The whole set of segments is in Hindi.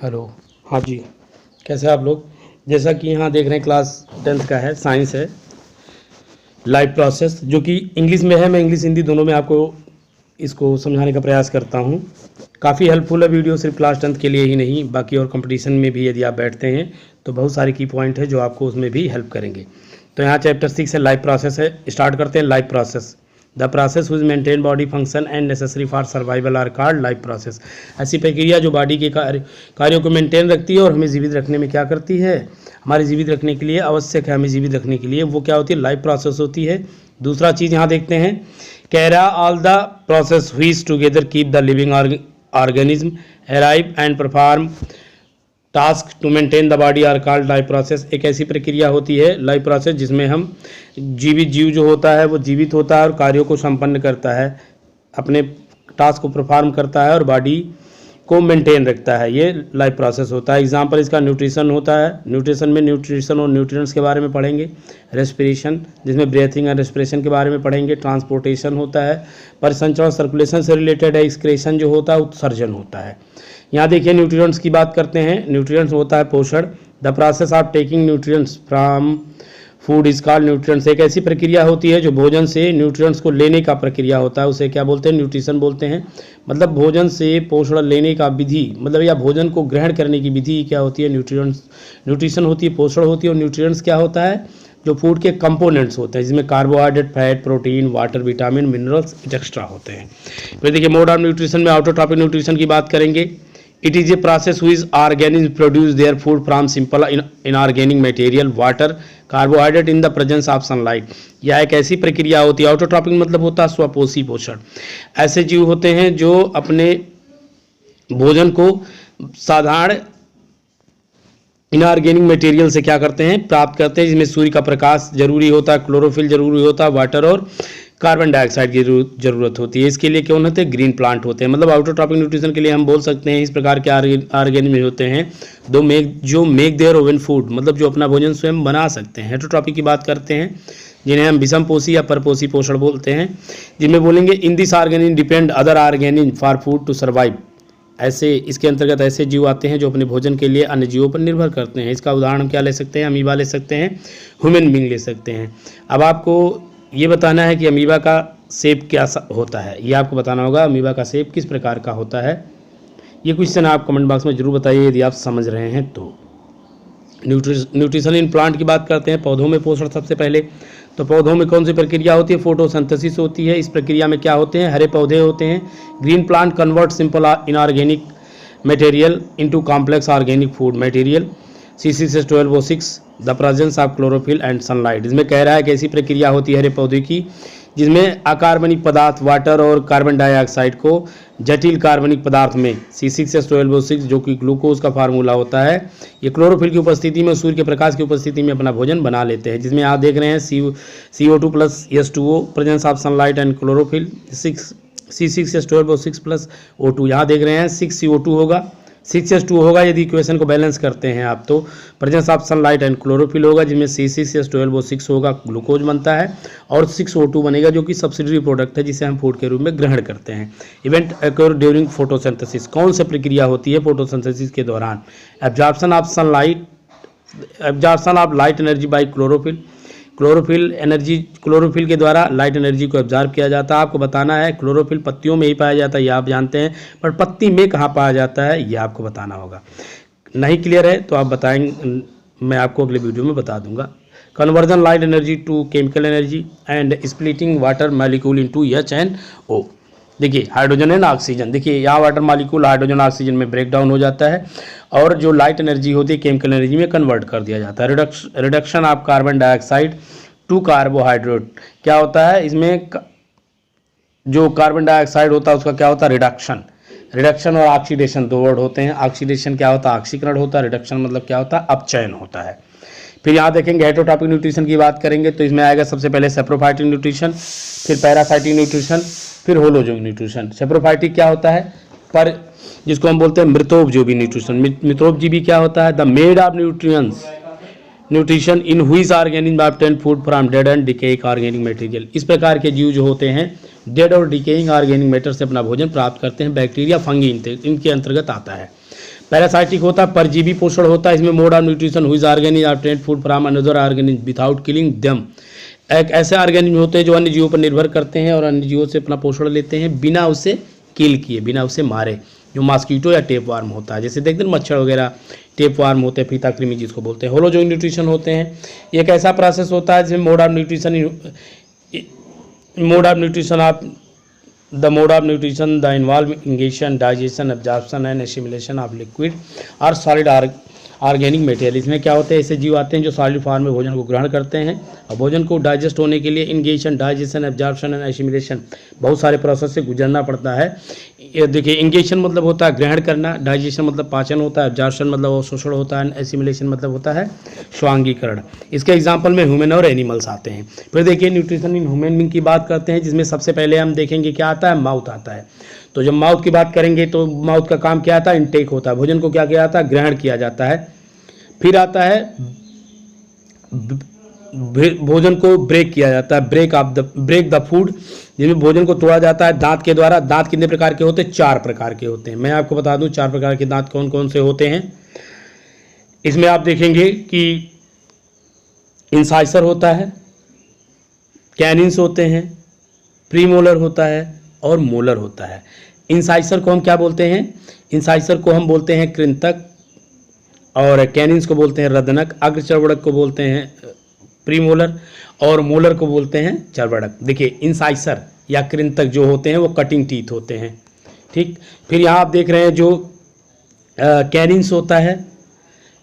हेलो। हाँ जी, कैसे हैं आप लोग? जैसा कि यहाँ देख रहे हैं क्लास 10th का है, साइंस है, लाइफ प्रोसेस, जो कि इंग्लिश में है। मैं इंग्लिश हिंदी दोनों में आपको इसको समझाने का प्रयास करता हूँ। काफ़ी हेल्पफुल है वीडियो, सिर्फ क्लास 10th के लिए ही नहीं, बाकी और कंपटीशन में भी यदि आप बैठते हैं तो बहुत सारे की पॉइंट है जो आपको उसमें भी हेल्प करेंगे। तो यहाँ चैप्टर 6 है, लाइफ प्रोसेस है। स्टार्ट करते हैं। Life process, the process which maintain body function and necessary for survival are called life process. ऐसी प्रक्रिया जो बॉडी के कार्यों को मेंटेन रखती है और हमें जीवित रखने में क्या करती है, हमारे जीवित रखने के लिए आवश्यक है, हमें जीवित रखने के लिए, वो क्या होती है, लाइफ प्रोसेस होती है। दूसरा चीज़ यहाँ देखते हैं, कैरा all the process which together keep the living organism arrive and perform task to maintain the body are called life process. एक ऐसी प्रक्रिया होती है लाइफ प्रोसेस जिसमें हम जीवित जीव जो होता है वो जीवित होता है और कार्यों को संपन्न करता है, अपने टास्क को परफॉर्म करता है और बॉडी को मेंटेन रखता है। ये लाइफ प्रोसेस होता है। एग्जांपल इसका न्यूट्रिशन होता है। न्यूट्रिशन में न्यूट्रिशन और न्यूट्रिएंट्स के बारे में पढ़ेंगे। रेस्पिरेशन, जिसमें ब्रीथिंग एंड रेस्पिरेशन के बारे में पढ़ेंगे। ट्रांसपोर्टेशन होता है, परिसंचरण सर्कुलेशन से रिलेटेड है। एक्सक्रेशन जो होता है उत्सर्जन होता है। यहाँ देखिए न्यूट्रिएंट्स की बात करते हैं। न्यूट्रिएंट्स होता है पोषण। The process of taking nutrients from food is called nutrients. एक ऐसी प्रक्रिया होती है जो भोजन से न्यूट्रिएंट्स को लेने का प्रक्रिया होता है, उसे क्या बोलते हैं, न्यूट्रिशन बोलते हैं। मतलब भोजन से पोषण लेने का विधि, मतलब या भोजन को ग्रहण करने की विधि क्या होती है, न्यूट्रिएंट्स। न्यूट्रिशन होती है, पोषण होती है। और न्यूट्रिएंट्स क्या होता है, जो फूड के कंपोनेंट्स होते हैं, जिसमें carbohydrate, fat, protein, water, vitamin, minerals extra होते हैं। फिर देखिए मोड ऑफ न्यूट्रिशन में ऑटोट्रॉपिक न्यूट्रिशन की बात करेंगे। It is a process whose organisms produce their food from simple inorganic material, water, carbohydrate in the presence of sunlight। यह एक ऐसी प्रक्रिया होती है। ऑटोट्रॉपिक मतलब होता है स्वपोषी पोषण। ऐसे जीव होते हैं जो अपने भोजन को साधारण इनऑर्गेनिक मटेरियल से क्या करते हैं, प्राप्त करते हैं, जिसमें सूर्य का प्रकाश जरूरी होता है, क्लोरोफिल जरूरी होता है, वाटर और कार्बन डाइऑक्साइड की जरूरत होती है। इसके लिए कौन होते हैं, ग्रीन प्लांट होते हैं। मतलब ऑटोट्रॉपिक न्यूट्रिशन के लिए हम बोल सकते हैं इस प्रकार के ऑर्गेनिज्म होते हैं जो मेक देयर ओवन फूड, मतलब जो अपना भोजन स्वयं बना सकते हैं। हेटरोट्रॉपिक की बात करते हैं, जिन्हें हम विषम पोषी या परपोषी पोषण बोलते हैं, जिनमें बोलेंगे in this organism depend other organism for food to survive. ऐसे इसके अंतर्गत ऐसे जीव आते हैं जो अपने भोजन के लिए अन्य जीवों पर निर्भर करते हैं। इसका उदाहरण हम क्या ले सकते हैं, अमीबा ले सकते हैं, ह्यूमन बीइंग ले सकते हैं। अब आपको ये बताना है कि अमीबा का शेप क्या होता है, ये आपको बताना होगा। अमीबा का शेप किस प्रकार का होता है, ये क्वेश्चन आप कमेंट बॉक्स में जरूर बताइए यदि आप समझ रहे हैं तो। न्यूट्रिशन इन प्लांट की बात करते हैं, पौधों में पोषण। सबसे पहले तो पौधों में कौन सी प्रक्रिया होती है, फोटोसिंथेसिस होती है। इस प्रक्रिया में क्या होते हैं, हरे पौधे होते हैं। Green plant convert simple inorganic material into complex organic food material. C6H12O6 the presence of chlorophyll and sunlight. इसमें कह रहा है कि ऐसी प्रक्रिया होती है हरे पौधे की जिसमें अकार्बनिक पदार्थ वाटर और कार्बन डाइऑक्साइड को जटिल कार्बनिक पदार्थ में C6H12O6 जो कि ग्लूकोज का फार्मूला होता है, ये क्लोरोफिल की उपस्थिति में, सूर्य के प्रकाश की उपस्थिति में अपना भोजन बना लेते हैं। जिसमें आप देख रहे हैं CO2 plus H2O presence of sunlight and chlorophyll, C6H12O6 plus O2। यहाँ देख रहे हैं 6CO2 होगा, 6H2 होगा। यदि इक्वेशन को बैलेंस करते हैं आप तो presence of sunlight and chlorophyll होगा, जिसमें C6H12O6 होगा, ग्लूकोज बनता है, और 6O2 बनेगा जो कि सब्सिडरी प्रोडक्ट है जिसे हम फूड के रूप में ग्रहण करते हैं। इवेंट अकर ड्यूरिंग फोटोसिंथेसिस, कौन सी प्रक्रिया होती है फोटोसिंथेसिस के दौरान, absorption of light energy by chlorophyll. Chlorophyll के द्वारा लाइट एनर्जी को एब्जॉर्ब किया जाता है। आपको बताना है क्लोरोफिल पत्तियों में ही पाया जाता है, ये आप जानते हैं, पर पत्ती में कहाँ पाया जाता है ये आपको बताना होगा। नहीं क्लियर है तो आप बताएंगे, मैं आपको अगले वीडियो में बता दूंगा। Conversion light energy to chemical energy and splitting water molecule into H&O। देखिए हाइड्रोजन एंड ऑक्सीजन, देखिए यहाँ वाटर मॉलिक्यूल हाइड्रोजन ऑक्सीजन में ब्रेक डाउन हो जाता है और जो लाइट एनर्जी होती है केमिकल एनर्जी में कन्वर्ट कर दिया जाता है। Reduction of carbon dioxide to carbohydrate, क्या होता है इसमें, जो कार्बन डाइऑक्साइड होता है उसका क्या होता है, रिडक्शन और ऑक्सीडेशन दो वर्ड होते हैं। ऑक्सीडेशन क्या होता है, ऑक्सीकरण होता है। रिडक्शन मतलब क्या होता है, अपचयन होता है। फिर यहाँ देखेंगे हेटरोट्रॉपिक न्यूट्रिशन की बात करेंगे तो इसमें आएगा सबसे पहले सेप्रोफाइटिक न्यूट्रिशन, फिर पैरासाइटिक न्यूट्रिशन, फिर होलोजोइक न्यूट्रिशन। सेप्रोफाइटिक क्या होता है, पर जिसको हम बोलते हैं मृतोपजीवी न्यूट्रिशन। मृतोपजीवी क्या होता है, the mode of nutrition in whose organism obtain food from dead and decaying organic material. इस प्रकार के जीव जो होते हैं डेड और डिकेइंग ऑर्गेनिक मैटर से अपना भोजन प्राप्त करते हैं। बैक्टीरिया, फंगी इनके अंतर्गत आता है। पैरासाइटिक होता है, परजीवी पोषण होता है, इसमें mode of nutrition हुइज organism obtain food from another organism without killing them. एक ऐसे ऑर्गेनिज्म होते हैं जो अन्य जीवों पर निर्भर करते हैं और अन्य जीवों से अपना पोषण लेते हैं बिना उसे किल किए, बिना उसे मारे, जो मॉस्किटो या टेप वार्म होता है। जैसे देखते हैं मच्छर वगैरह टेप वार्म होते हैं, फीता कृमि जिसको बोलते हैं। होलोजोइक न्यूट्रिशन होते हैं, ये एक ऐसा प्रोसेस होता है जिसमें mode of nutrition the involve ingestion, digestion, absorption and assimilation of liquid और सॉलिड ऑर्गेनिक मटेरियल। इसमें क्या होते हैं, ऐसे जीव आते हैं जो सॉलिड फॉर्म में भोजन को ग्रहण करते हैं और भोजन को डाइजेस्ट होने के लिए ingestion, digestion, absorption and assimilation बहुत सारे प्रोसेस से गुजरना पड़ता है। ये देखिए, इंगेशन मतलब होता है ग्रहण करना, डाइजेशन मतलब पाचन होता है, एब्जॉर्प्शन मतलब अवशोषण होता है, एसिमिलेशन मतलब होता है स्वांगीकरण। इसके एग्जाम्पल में ह्यूमन और एनिमल्स आते हैं। फिर देखिए न्यूट्रिशन इन ह्यूमन बीइंग की बात करते हैं, जिसमें सबसे पहले हम देखेंगे क्या आता है, माउथ आता है। तो जब माउथ की बात करेंगे तो माउथ का काम क्या आता है, इनटेक होता है, भोजन को क्या किया जाता है, ग्रहण किया जाता है। फिर आता है भोजन को ब्रेक किया जाता है, ब्रेक द फूड, जिसमें भोजन को तोड़ा जाता है दांत के द्वारा। दांत कितने प्रकार के होते हैं, 4 प्रकार के होते हैं। मैं आपको बता दूं 4 प्रकार के दांत कौन कौन से होते हैं। इसमें आप देखेंगे कि इंसाइसर होता है, कैनिन्स होते हैं, प्रीमोलर होता है और मोलर होता है। इंसाइसर को हम क्या बोलते हैं, इंसाइसर को हम बोलते हैं कृंतक और कैनिन्स को बोलते हैं रदनक, अग्रचर्वणक को बोलते हैं प्रीमोलर और मोलर को बोलते हैं चर्वणक। देखिए इंसाइसर या कृंतक जो होते हैं वो कटिंग टीथ होते हैं, ठीक। फिर यहाँ आप देख रहे हैं जो कैनिन्स होता है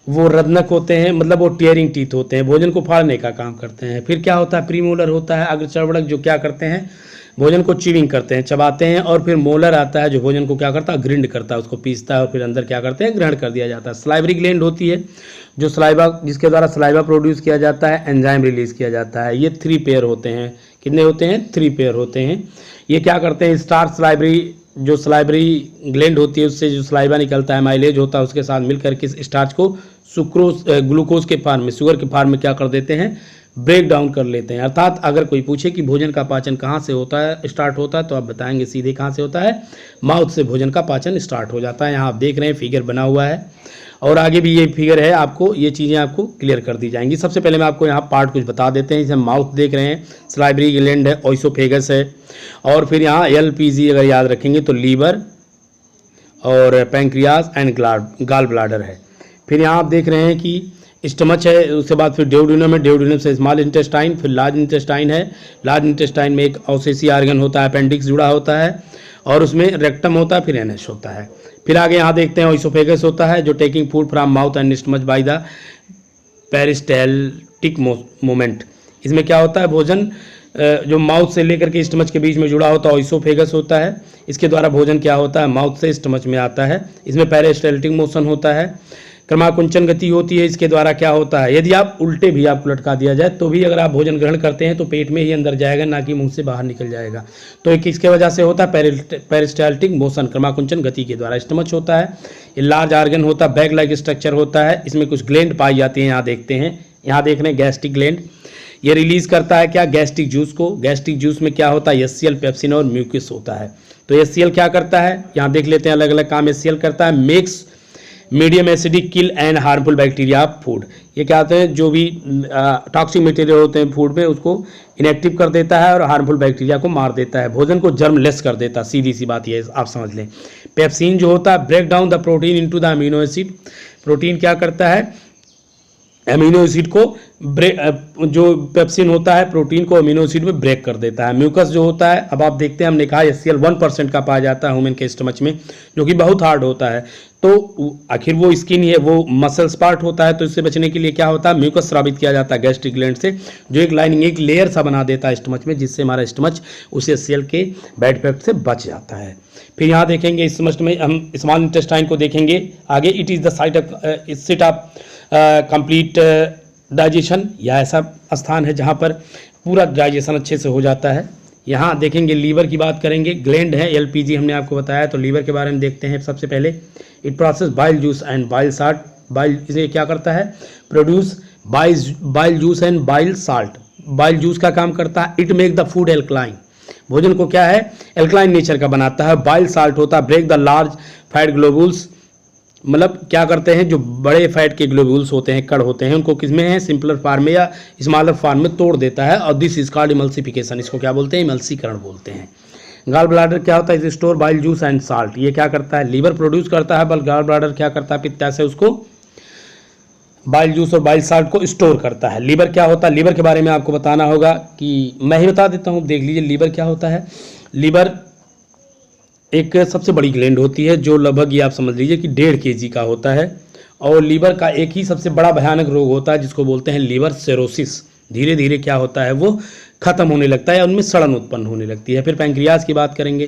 वो रदनक होते हैं, मतलब वो टीयरिंग टीथ होते हैं, भोजन को फाड़ने का काम करते हैं। फिर क्या होता है, प्रीमोलर होता है अग्रचर्वणक, जो क्या करते हैं, भोजन को चीविंग करते हैं, चबाते हैं। और फिर मोलर आता है जो भोजन को क्या करता है, ग्रिंड करता है, उसको पीसता है और फिर अंदर क्या करते हैं, ग्रहण कर दिया जाता है। सलाइवरी ग्लैंड होती है जो सलाइवा, जिसके द्वारा सलाइवा प्रोड्यूस किया जाता है, एंजाइम रिलीज किया जाता है। ये 3 पेयर होते हैं। कितने होते हैं, 3 पेयर होते हैं। ये क्या करते हैं, स्टार्च सलाइवरी, जो सलाइवरी ग्लैंड होती है उससे जो सलाइवा निकलता है, माइलेज होता है, उसके साथ मिलकर के स्टार्च को सुक्रोज ग्लूकोज के फॉर्म में, शुगर के फॉर्म में क्या कर देते हैं, ब्रेक डाउन कर लेते हैं। अर्थात अगर कोई पूछे कि भोजन का पाचन कहाँ से होता है, स्टार्ट होता है, तो आप बताएंगे सीधे कहाँ से होता है, माउथ से भोजन का पाचन स्टार्ट हो जाता है। यहाँ आप देख रहे हैं फिगर बना हुआ है और आगे भी ये फिगर है, आपको ये चीज़ें आपको क्लियर कर दी जाएंगी। सबसे पहले मैं आपको यहाँ पार्ट कुछ बता देते हैं। जैसे माउथ देख रहे हैं, सलाइवरी ग्लैंड है, ओइसोफेगस है, और फिर यहाँ LPG अगर याद रखेंगे तो लीवर और पैंक्रियाज एंड गाल ब्लाडर है। फिर यहाँ आप देख रहे हैं कि स्टमच है, उसके बाद फिर ड्यूडेनम है, ड्यूडेनम से स्मॉल इंटेस्टाइन, फिर लार्ज इंटेस्टाइन है, लार्ज इंटेस्टाइन में एक अवशेषीय ऑर्गन होता है, अपेंडिक्स जुड़ा होता है और उसमें रेक्टम होता है, फिर एनएस होता है। फिर आगे यहाँ देखते हैं ओइसोफेगस होता है जो taking food from mouth and stomach by the peristaltic moment. इसमें क्या होता है, भोजन जो माउथ से लेकर के स्टमच के बीच में जुड़ा होता है ओइसोफेगस होता है। इसके द्वारा भोजन क्या होता है, माउथ से स्टमच में आता है। इसमें पेरिस्टाल्टिक मोशन होता है, क्रमाकुंचन गति होती है। इसके द्वारा क्या होता है, यदि आप उल्टे भी आपको लटका दिया जाए तो भी अगर आप भोजन ग्रहण करते हैं तो पेट में ही अंदर जाएगा, ना कि मुंह से बाहर निकल जाएगा। तो ये किसके वजह से होता है, पेरिस्टाल्टिक मोशन, क्रमाकुंचन गति के द्वारा। स्टमच होता है, ये लार्ज ऑर्गन होता है, बैग लाइक स्ट्रक्चर होता है। इसमें कुछ ग्लैंड पाई जाती हैं, यहाँ देखते हैं, यहाँ देख रहे हैं गैस्ट्रिक ग्लैंड। ये रिलीज करता है क्या, गैस्ट्रिक जूस को। गैस्ट्रिक जूस में क्या होता है, HCl, पेप्सिन और म्यूकस होता है। तो HCl क्या करता है, यहाँ देख लेते हैं अलग अलग काम HCl करता है। Makes medium acidic kill and harmful bacteria of food. ये क्या होते हैं, जो भी टॉक्सिक मटेरियल होते हैं फूड में उसको इनएक्टिव कर देता है और हार्मफुल बैक्टीरिया को मार देता है। भोजन को जर्मलेस कर देता है, सीधी सी बात ये आप समझ लें। पेप्सिन जो होता है, break down the protein into the amino acid. Protein क्या करता है, अमीनो एसिड को जो पेप्सिन होता है प्रोटीन को अमीनो एसिड में ब्रेक कर देता है। म्यूकस जो होता है, अब आप देखते हैं हमने कहा HCl 1% का पाया जाता है ह्यूमन के स्टमच में, जो कि बहुत हार्ड होता है। तो आखिर वो स्किन है, वो मसल्स पार्ट होता है, तो इससे बचने के लिए क्या होता है, म्यूकस स्रावित किया जाता है गैस्ट्रिक ग्लैंड से, जो एक लाइनिंग, एक लेयर सा बना देता है स्टमच में, जिससे हमारा स्टमच उस HCl के बैड इफेक्ट से बच जाता है। फिर यहाँ देखेंगे इस स्टमच में हम स्मॉल इंटेस्टाइन को देखेंगे आगे। It is the site of complete digestion, या ऐसा स्थान है जहाँ पर पूरा डाइजेशन अच्छे से हो जाता है। यहाँ देखेंगे लीवर की बात करेंगे, ग्लैंड है LPG हमने आपको बताया, तो लीवर के बारे में देखते हैं। सबसे पहले it process bile juice and bile salt. Bile इसे क्या करता है, produce bile juice and bile salt. Bile juice का काम करता है, it make the food alkaline, भोजन को क्या है, एल्कलाइन नेचर का बनाता है। बाइल साल्ट होता है, break the large fat globules मतलब क्या करते हैं, जो बड़े फैट के ग्लोब्यूल्स होते हैं, कण होते हैं, उनको किसमें है, सिंपलर फॉर्म में या स्मॉलर फॉर्म में तोड़ देता है, और दिस इज कॉल्ड इमल्सिफिकेशन। इसको क्या बोलते हैं, इमल्सीकरण बोलते हैं। गॉल ब्लाडर क्या होता है, is store bile juice and salt. ये क्या करता है, लीवर प्रोड्यूस करता है, बल गॉल ब्लाडर क्या करता है, पित्त से उसको बाइल जूस और बाइल साल्ट को स्टोर करता है। लीवर क्या होता है, लीवर के बारे में आपको बताना होगा कि मैं ही बता देता हूँ, देख लीजिए लीवर क्या होता है। लीवर एक सबसे बड़ी ग्लैंड होती है जो लगभग ये आप समझ लीजिए कि 1.5 kg का होता है, और लीवर का एक ही सबसे बड़ा भयानक रोग होता है जिसको बोलते हैं लीवर सिरोसिस। धीरे धीरे क्या होता है, वो खत्म होने लगता है, उनमें सड़न उत्पन्न होने लगती है। फिर पैंक्रियाज की बात करेंगे।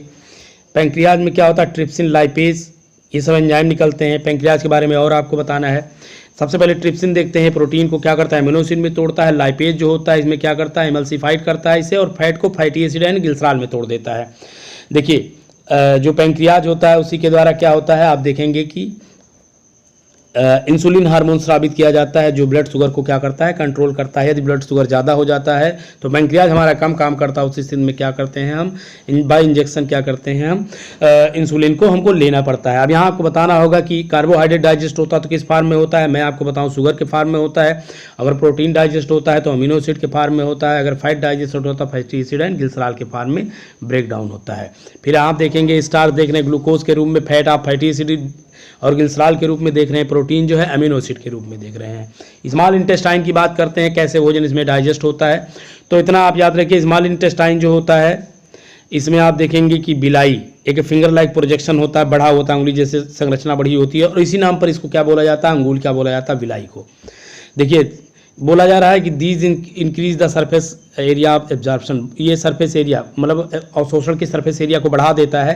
पैंक्रियाज में क्या होता है, ट्रिप्सिन, लाइपेज, ये सब एंजाइम निकलते हैं। पैंक्रियाज के बारे में और आपको बताना है। सबसे पहले ट्रिप्सिन देखते हैं, प्रोटीन को क्या करता है, एमिनो एसिड में तोड़ता है। लाइपेज जो होता है इसमें क्या करता है, एमल्सिफाइड करता है इसे, और फैट को फैटी एसिड एंड ग्लिसरॉल में तोड़ देता है। देखिए जो पैंक्रियाज होता है उसी के द्वारा क्या होता है, आप देखेंगे कि इंसुलिन हार्मोन स्रावित किया जाता है जो ब्लड शुगर को क्या करता है, कंट्रोल करता है। यदि ब्लड शुगर ज़्यादा हो जाता है तो पैंक्रियाज हमारा कम काम करता है, उस स्थिति में क्या करते हैं हम, बाय इंजेक्शन क्या करते हैं हम, इंसुलिन को हमको लेना पड़ता है। अब यहाँ आपको बताना होगा कि कार्बोहाइड्रेट डाइजेस्ट होता है तो किस फार्म में होता है, मैं आपको बताऊँ शुगर के फार्म में होता है। अगर प्रोटीन डाइजेस्ट होता है तो अमीनो एसिड के फार्म में होता है। अगर फैट डाइजेस्ट होता है फैटी एसिड एंड ग्लिसरॉल के फार्म में ब्रेक डाउन होता है। फिर आप देखेंगे स्टार्च देख रहे हैं ग्लूकोज के रूप में, फैट आप फैटी एसिड और ग्लिसरॉल के रूप में देख रहे हैं, प्रोटीन जो है अमीनो एसिड के रूप में देख रहे हैं। स्मॉल इंटेस्टाइन की बात करते हैं, कैसे भोजन इसमें डाइजेस्ट होता है। तो इतना आप याद रखिए, स्मॉल इंटेस्टाइन जो होता है इसमें आप देखेंगे कि बिलाई एक फिंगर लाइक प्रोजेक्शन होता है, बढ़ा होता है, उंगली जैसे संरचना बढ़ी होती है, और इसी नाम पर इसको क्या बोला जाता है, अंगुल क्या बोला जाता है, बिलाई को। देखिए बोला जा रहा है कि these increase the surface area of absorption, ये सरफेस एरिया मतलब अवशोषण के सरफेस एरिया को बढ़ा देता है।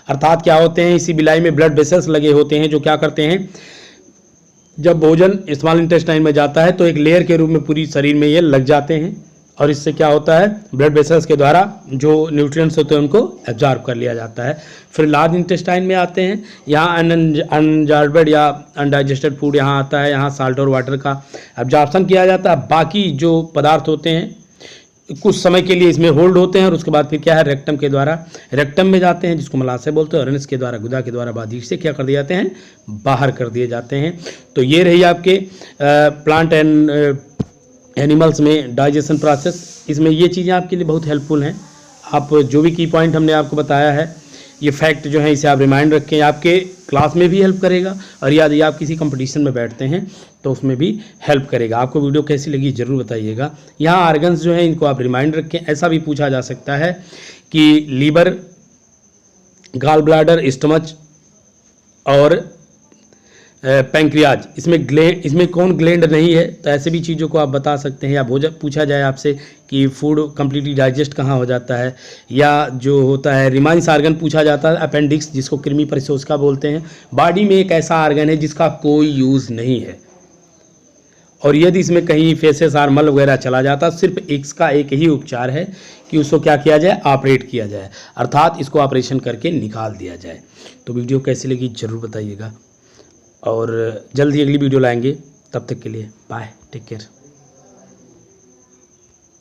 अर्थात क्या होते हैं, इसी बिलाई में ब्लड वेसल्स लगे होते हैं जो क्या करते हैं, जब भोजन स्मॉल इंटेस्टाइन में जाता है तो एक लेयर के रूप में पूरी शरीर में ये लग जाते हैं, और इससे क्या होता है, ब्लड वेसल्स के द्वारा जो न्यूट्रिएंट्स होते हैं उनको एब्जॉर्ब कर लिया जाता है। फिर लार्ज इंटेस्टाइन में आते हैं, यहाँ अनजार्बेड या अनडाइजेस्टेड फूड यहाँ आता है, यहाँ साल्ट और वाटर का एब्जॉर्प्शन किया जाता है। बाकी जो पदार्थ होते हैं कुछ समय के लिए इसमें होल्ड होते हैं, और उसके बाद फिर क्या है, रेक्टम के द्वारा रेक्टम में जाते हैं जिसको मलाशय बोलते हैं, और अनस के द्वारा गुदा के द्वारा बाधिक से क्या कर दिए जाते हैं, बाहर कर दिए जाते हैं। तो ये रही आपके प्लांट एंड एनिमल्स में डाइजेशन प्रोसेस। इसमें ये चीज़ें आपके लिए बहुत हेल्पफुल हैं। आप जो भी की पॉइंट हमने आपको बताया है, ये फैक्ट जो है इसे आप रिमाइंड रखें, आपके क्लास में भी हेल्प करेगा, और यदि आप किसी कंपटीशन में बैठते हैं तो उसमें भी हेल्प करेगा। आपको वीडियो कैसी लगी ज़रूर बताइएगा। यहाँ आर्गन्स जो हैं इनको आप रिमाइंड रखें। ऐसा भी पूछा जा सकता है कि लीवर, गॉल ब्लैडर, स्टमच और पैंक्रियाज, इसमें कौन ग्लैंड नहीं है, तो ऐसे भी चीज़ों को आप बता सकते हैं। या भोजन पूछा जाए आपसे कि फूड कंप्लीटली डाइजेस्ट कहाँ हो जाता है, या जो होता है रिमाइंस आर्गन पूछा जाता है, अपेंडिक्स जिसको कृमि परिशोषका बोलते हैं। बॉडी में एक ऐसा आर्गन है जिसका कोई यूज़ नहीं है, और यदि इसमें कहीं फेसेस और मल वगैरह चला जाता, सिर्फ इसका एक ही उपचार है कि उसको क्या किया जाए, ऑपरेट किया जाए, अर्थात इसको ऑपरेशन करके निकाल दिया जाए। तो वीडियो कैसी लगी ज़रूर बताइएगा, और जल्द ही अगली वीडियो लाएंगे। तब तक के लिए बाय, टेक केयर।